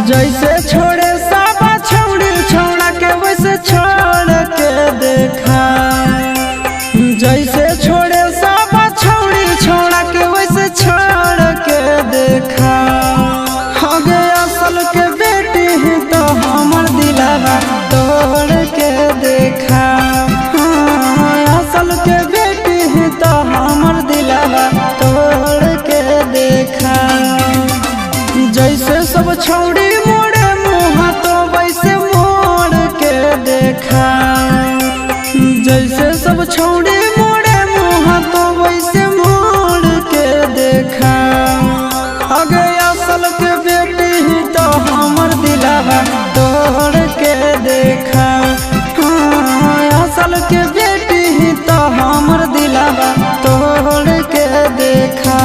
जैसे छोड़े साबा छौड़ी छौड़ा के वैसे छोड़ के देखा। जैसे छोड़े साबा छौड़ी छौड़ा के वैसे छोड़ के देखा। आगे असल के बेटी ही तो हमर दिलावा तोड़ के देखा। असल के बेटी ही तो हमर दिलावा तोड़ के देखा। जैसे सब छौड़ी मोड़े मुँह तो वैसे मोड़ के देखा। जैसे सब छौड़ी मोड़े मुँह तो वैसे मोड़ के देखा। आगे असल के बेटी ही तो हमर दिलावा तोड़ के देखा। असल के बेटी ही तो हमर दिलावा तोड़ के देखा।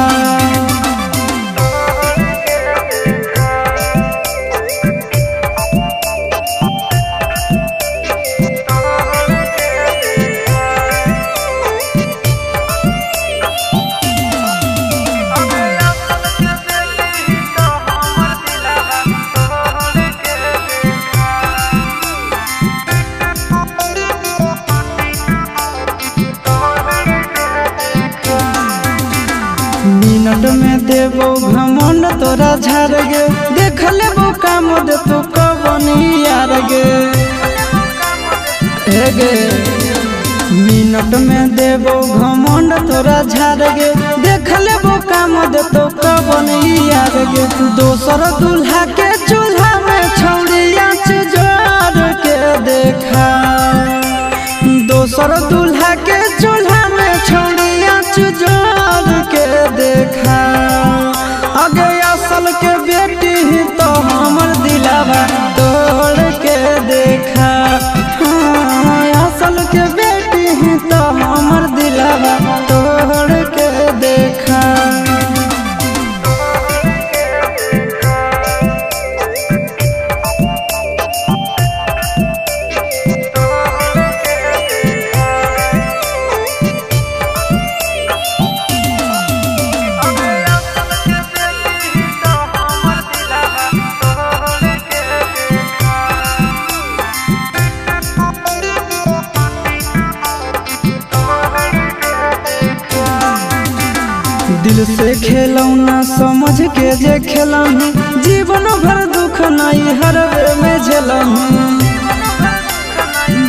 मिनट में देवो घमंड तोरा झाड़ गे। देख लेबो काम दे तू कबनी यार गे। गे मिनट में देवो घमंड तोरा झाड़ गे। देख लेबो काम दे तू कबनी यार गे। दोसर दूल्हा के चूल्हा में छौड़ी आँच जोड़ के देखा। दोसर दूल्हा के चूल्हा में छौड़ी आँच जोड़ के देखा। आगे असल के बेटी ही तो हमर दिलावा तोड़ के देखा। असल के बेटी ही तो हमर दिलावा तोड़ के देखा। दिल से खेलौना समझ के जे खेलही। जीवन भर दुख नहीं हरवे में झेलही।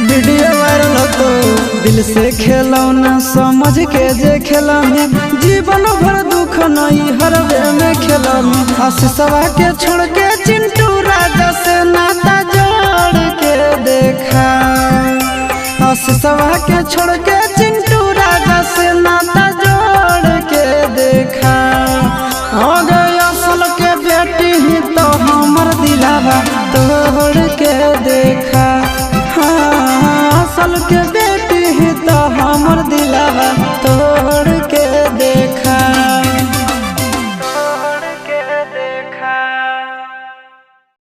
वीडियो वायरल हो तो दिल से खेलौना समझ के जे खेलही। जीवन भर दुख नहीं हरवे में खेलही। आशीषवा के छोड़ के चिंटू राजा से नाता जोड़ के देखा। आशीषवा के छोड़ के